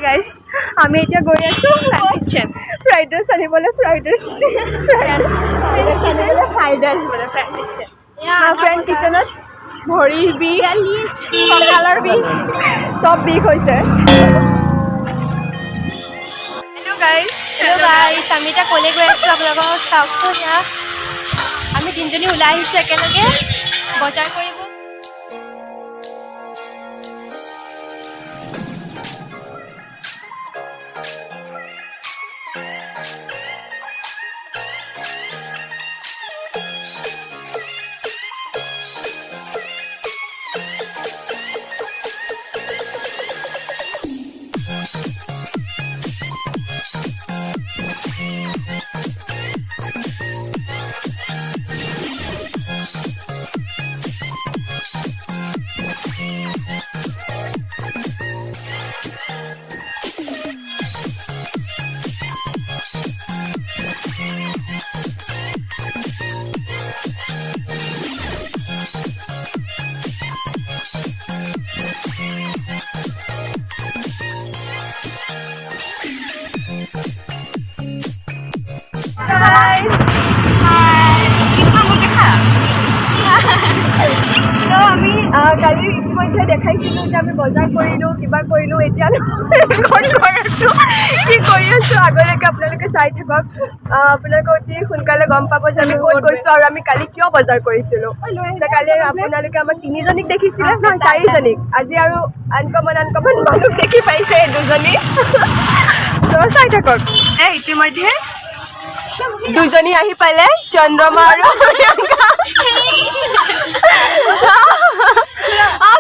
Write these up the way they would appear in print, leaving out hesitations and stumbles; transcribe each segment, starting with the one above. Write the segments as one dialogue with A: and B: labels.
A: Guys আমি এতিয়া গৈ আছো কিচেন ফ্ৰাইড ৰাইচ আনিবলৈ ফ্ৰাইড ৰাইচ ফ্ৰেণ্ড কিচেনত ভৰিৰ বিষ কঁকালৰ বিষ চব বিষ হৈছে হেল্ল' গাইছ আমি এতিয়া ক'লৈ গৈ আছোঁ আপোনালোকক চাওকচোন ইয়াত আমি তিনিজনী ওলাই আহিছোঁ একেলগে বজাৰ কৰিব আমি কালি ইতিমধ্যে দেখাইছিলোঁ যে আমি বজাৰ কৰিলোঁ কিবা কৰিলোঁ এতিয়া কি কৰি আছোঁ আগলৈকে আপোনালোকে চাই থাকক আপোনালোকে অতি সোনকালে গম পাব যে আমি ক'ত গৈছোঁ আৰু আমি কালি কিয় বজাৰ কৰিছিলোঁ কালি আপোনালোকে আমাক তিনিজনীক দেখিছিলে নহয় চাৰিজনীক আজি আৰু আনকমন মানুহ দেখি পাইছে দুজনী ত' চাই থাকক ইতিমধ্যে দুজনী আহি পালে চন্দ্ৰমা আৰু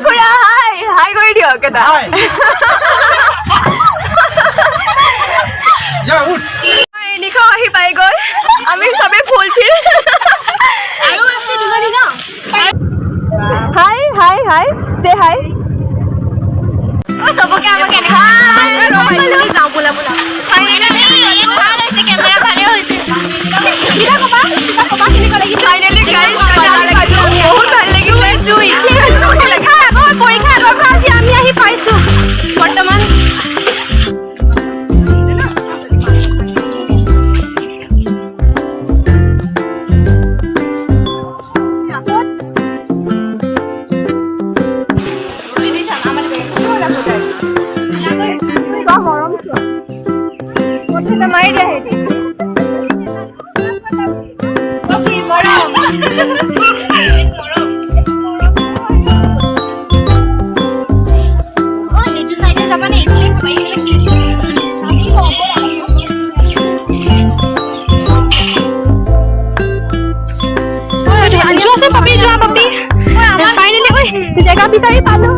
A: খুৰা হাই কৰি দিয়ক এটা নিশাও আহি পাই গ'ল আমি চবেই ফুলফিল হাই হাই হাই চে হাই চবকে আমাকে যাওঁ বোলা বোলা কেমেৰা ভালে হৈছে বহুত ভাল লাগিছে পৰীক্ষা আগৰ পৰা আজি আমি আহি পাইছোঁ বৰ্তমান মাৰি দিয়া জেগা বিচাৰি পালো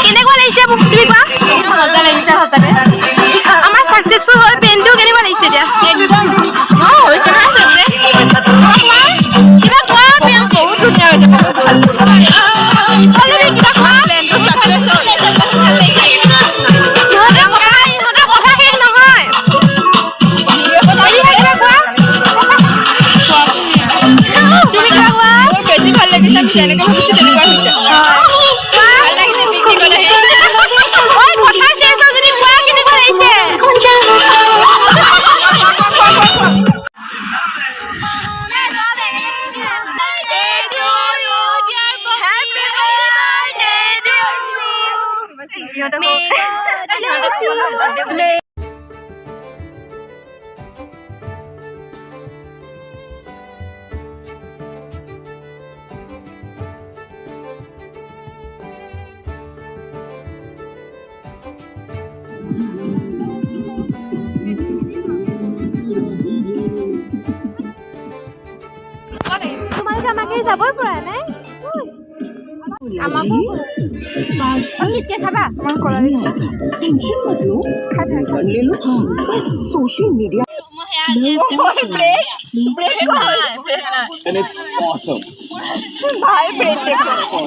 B: কেনেকুৱা লাগিছে মোক তুমি কোৱা মজা লাগিছে সঁচাকে আমাৰ সাকসেসফুল হ'ল পেনটো কেনেকুৱা লাগিছে এতিয়া হৈছে না কিবা কোৱা পেন বহুত ধুনীয়া হৈছে অলৰেডি কিবা কোৱা পেনটো সাকসেস হ'ল ভাল লাগিছে ইহঁতৰ কথা শেষ নহয় তুমি কিবা কোৱা বেছি ভাল লাগিছে আমি যেনেকৈ ভাবিছোঁ তেনেকুৱা হৈছে ভাল লাগিছে পিকনিক গ'লে ঐ কথা শেষ হ'ল যদি কোৱা কেনেকুৱা লাগিছে তোমালোকে আমাকে যাবই পৰা নাই আমাকো কেতিয়া খাবা আমাৰ কলালি টেনচন মত লো कर ले लो हां बस social media and it's awesome भाई ब्रेक देखो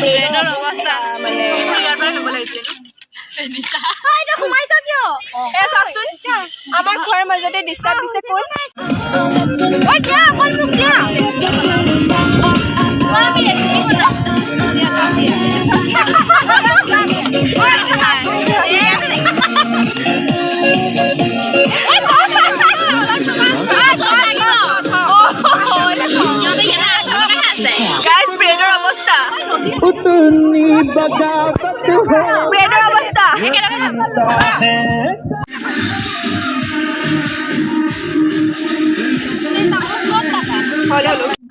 B: ব্ৰেডৰ অৱস্থা মানে ইয়াৰ পৰা ল'ব লাগিছিল নিশা এটা ঘুমাইছ কিয় এ চাচোন আমাৰ ঘৰৰ মাজতে ডিস্টার্ব দিছে কোন ঐ যা কোন মুখ যা আমি দেখি বলা उतनी बगावत हो ब्रेडर अवस्था है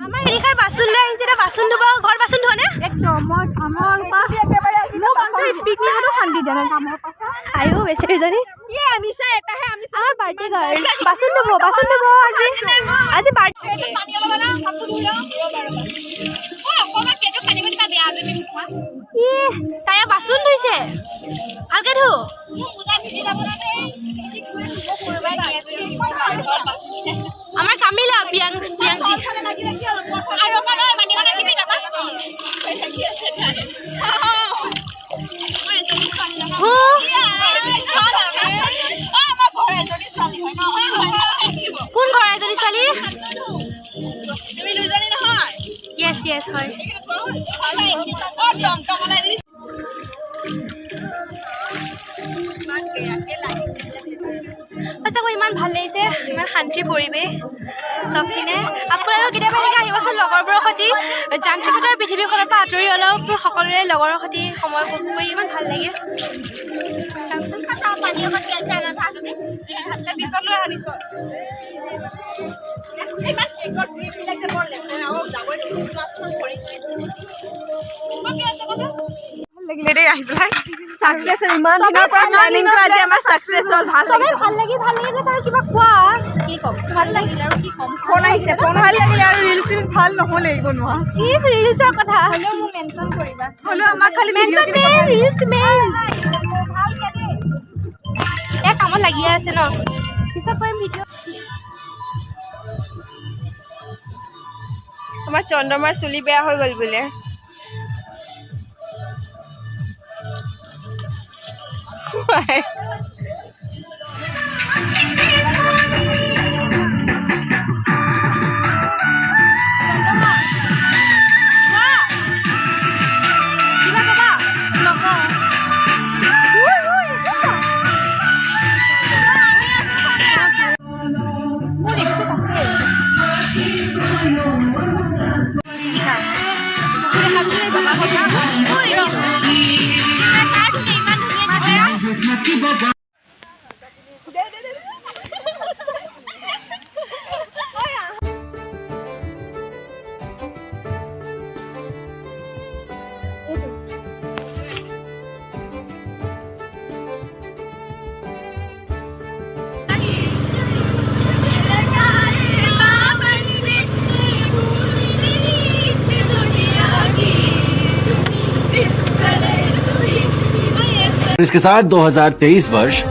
B: আমাৰ এৰিখাই বাচন লৈ আহিছে এটা বাচন ধুব ঘৰ বাচন ধোনে একদম আমাৰ পাছ একেবাৰে আহিলো পিকনিকটো শান্তি জানা কামৰ পাছ আয়ো বেচেৰিজনী কি আনিছা এটাহে আমি আমাৰ পাৰ্টি গাৰ্ল বাচন ধুব আজি পাৰ্টি পানী অলপ না কাপোৰ ধুই লও ও অকমান কেটো পানী দিবা বেয়া যদি মুখা ই তাই বাচন ধুইছে ভালকে ধু পূজা ভিজি যাব না রে আমাৰ কামিলা পিয়াংসি আৰু কালৈ মানি গলে কি যাবা কোন ঘৰ এজনী ছোৱালী তুমি দুজনী নহয় ইয়েস ইয়েস হয় সঁচাকৈ ইমান ভাল লাগিছে ইমান শান্তিৰ পৰিৱেশ চবখিনে আপোনালোক কেতিয়াবা এনেকৈ আহিবচোন লগৰবোৰৰ সৈতে যান্ত্ৰিকতাৰ পৃথিৱীখনৰ পৰা আঁতৰি অলপ সকলোৰে লগৰৰ সৈতে সময় উপভোগ কৰি ইমান ভাল লাগে লাগিলে দেই আহি পেলাই সাকসেস ইমান দিনৰ পৰা প্ল্যানিংটো আজি আমাৰ সাকসেস হ'ল ভাল লাগিছে ভাল লাগি গৈছে আৰু কিবা কোৱা কি কম ভাল লাগিল আৰু কি কম ফোন আহিছে ফোন ভাল লাগিল আৰু ৰিলছ ভাল নহ'লে বনোৱা কি ৰিলছৰ কথা হ'লেও মোক মেনচন কৰিবা হ'লেও আমাক খালি ভিডিঅ' কিনে ৰিলছ মেইন ভাল লাগে এক কামত লাগি আছে ন পিছত কৰিম ভিডিঅ' আমাৰ চন্দ্ৰমাৰ চুলি বেয়া হৈ গ'ল বোলে Why?
C: इसके साथ 2023 वर्ष